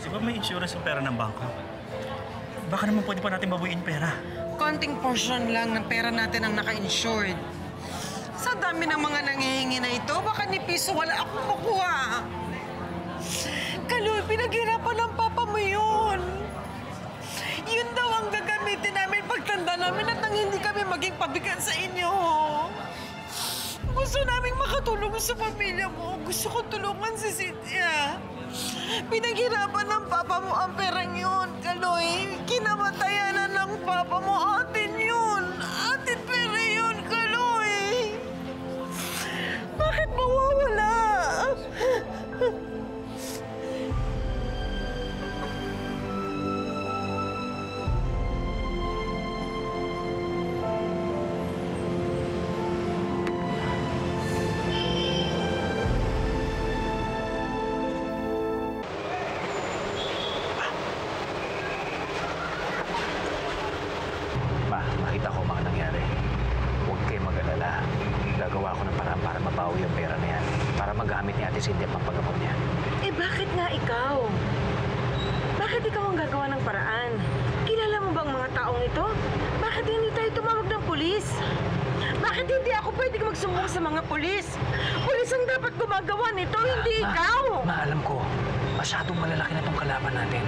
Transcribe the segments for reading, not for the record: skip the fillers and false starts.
Di ba may insurance yung pera ng bangko? Baka naman pwede pa natin mabuuin pera. Konting portion lang ng pera natin ang naka-insured. Sa dami ng mga nangihingi na ito, baka ni piso wala akong makuha. Kaloy, pinaghirapan ng papa mo yun. Yun daw ang gagamitin namin pagtanda namin at nang hindi kami maging pabigat sa inyo. Gusto naming makatulong sa pamilya mo. Gusto ko tulungan si Cynthia. Pinaghirapan ng papa mo ang perang yun, Kaloy. Kinamatayan na ng papa mo. Atin yun. Atin pera yun, Kaloy. Bakit mawawala? Nakita ko mga nangyari. Huwag kayo mag-alala. Gagawa ko ng paraan para mabawi yung pera na yan. Para magamit ni Ate Cynthia pang paggamot niya. Eh bakit nga ikaw? Bakit ikaw ang gagawa ng paraan? Kilala mo bang mga taong ito? Bakit hindi tayo tumawag ng pulis? Bakit hindi ako pwede magsumbong sa mga pulis? Pulis ang dapat gumagawa nito, hindi ikaw! Alam ko. Masyadong malalaki na tong kalaban natin.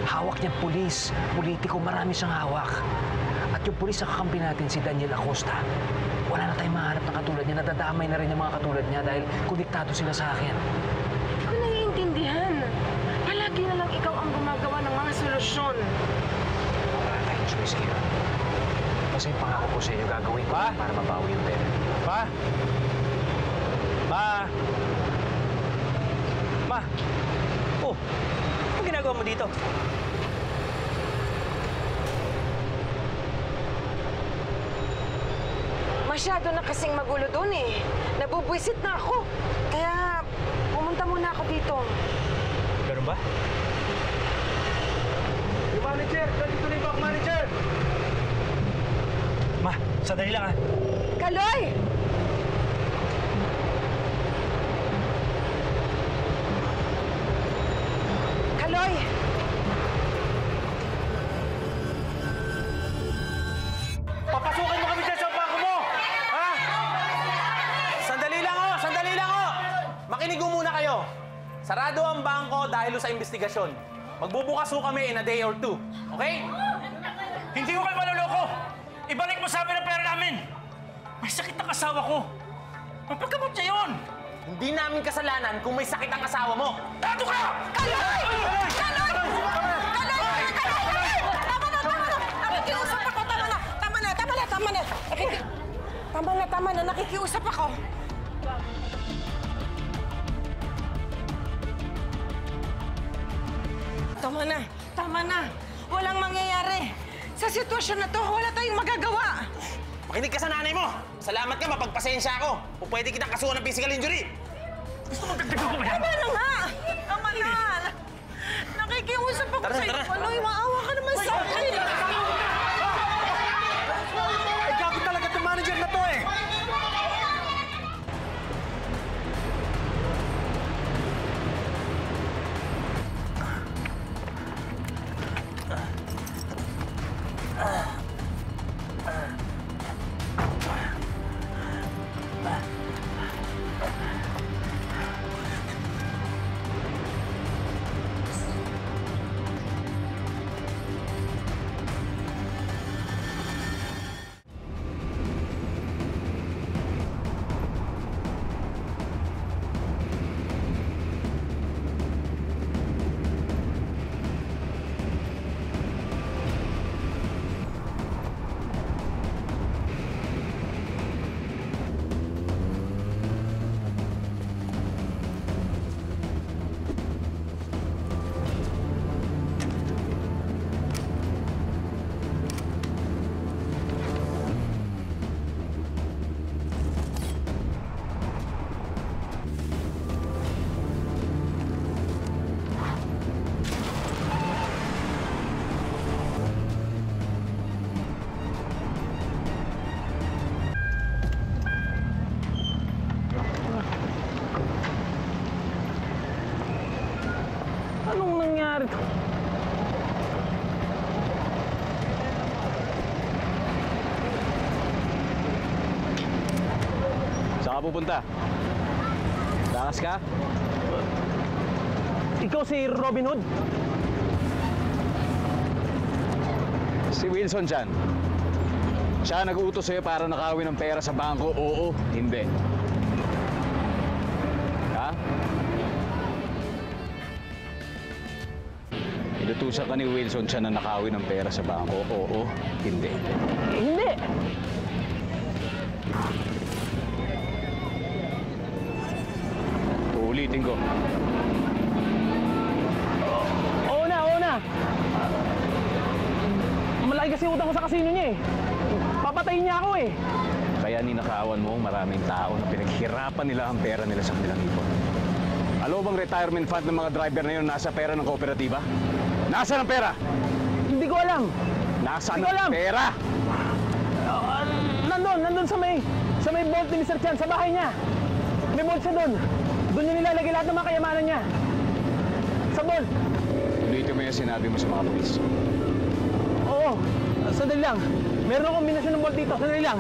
Hawak niya pulis. Politiko, marami siyang hawak. At yung pulis sa kakampi natin, si Daniel Acosta, wala na tayong maharap na katulad niya. Nadadamay na rin yung mga katulad niya dahil konektado sila sa akin. Hindi ko naiintindihan. Palagi na lang ikaw ang gumagawa ng mga solusyon. Wala tayong choice kayo. Kasi yung pangako ko sa inyo, gagawin ko para mabawi yung pera. Pa! Ma! Ma! Oh! Anong ginagawa mo dito? Masyado na kasing magulo doon eh. Nabubwisit na ako. Kaya pumunta muna ako dito. Ganun ba? Yung manager! Nandito na yung bank manager! Ma, sandali lang ah. Kaloy! Kaloy! Papasukin mo kami dyan sa bangko mo! Ha? Sandali lang oh! Sandali lang oh! Makinig mo muna kayo. Sarado ang bangko dahil sa investigasyon. Magbubukas ho kami in a day or two. Okay? Hindi ko kayo maloloko! Ibalik mo sa amin ang pera namin! May sakit ang asawa ko! Mapagkamot niya yun! Hindi namin kasalanan kung may sakit ang asawa mo. Tato ka! Kaloy! Kaloy! Kaloy! Kaloy! Tama na! Nakikiusap ako! Tama na! Tama na! Nakikiusap ako! Tama na! Walang mangyayari! Sa sitwasyon na to, wala tayong magagawa! Makinig ka sa nanay mo. Salamat ka, mapagpasensya ako. Kung pwede kitang kasuhan ng physical injury. Gusto mo dagdagan ko ba yan? Tama na nga! Tama na! Nakikiusap ako Tara, sa'yo. tara. Kaloy, maawa ka naman sa akin! Ay, gago talaga itong manager na to eh. Anong nangyari? Saan ka pupunta? Lakas ka? Ikaw si Robin Hood? Si Wilson dyan. Siya nag-uutos sa'yo para nakawin ng pera sa bangko. Oo, hindi. Ha? Inutusan ka ni Wilson siya na nakawin ng pera sa bangko. Oo, hindi. Hindi! Uulitin ko. Oo na! Malaki kasi utang ko sa kasino niya eh. Papatayin niya ako eh. Kaya ninakawan mo maraming tao na pinaghirapan nila ang pera nila sa kanilang ipon. Alam mo bang retirement fund ng mga driver na yun nasa pera ng kooperatiba? Nasaan ang pera? Hindi ko alam. Nasaan Hindi ko alam. ang pera? Nandun sa may vault ni Mr. Chan, sa bahay niya. May vault siya doon. Doon niya nilalagay lahat ng mga kayamanan niya. Sa vault. Ulitin mo yung sinabi mo sa mga polis. Oo, sandali lang. Meron akong kombinasyon ng vault dito. Sandali lang.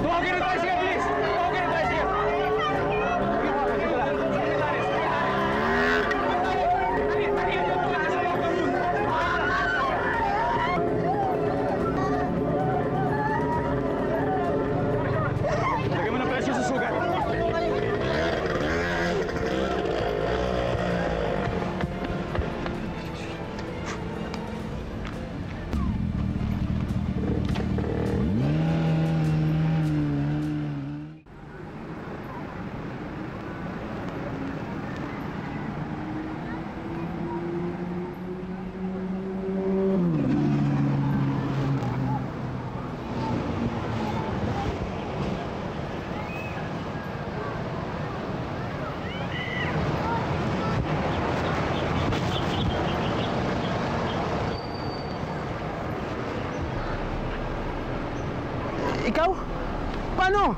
Tuwagin ang tricycle, bilis! Tuwagin ang tricycle! Lagyan mo ng presyo sa sugat. Ikaw? Paano?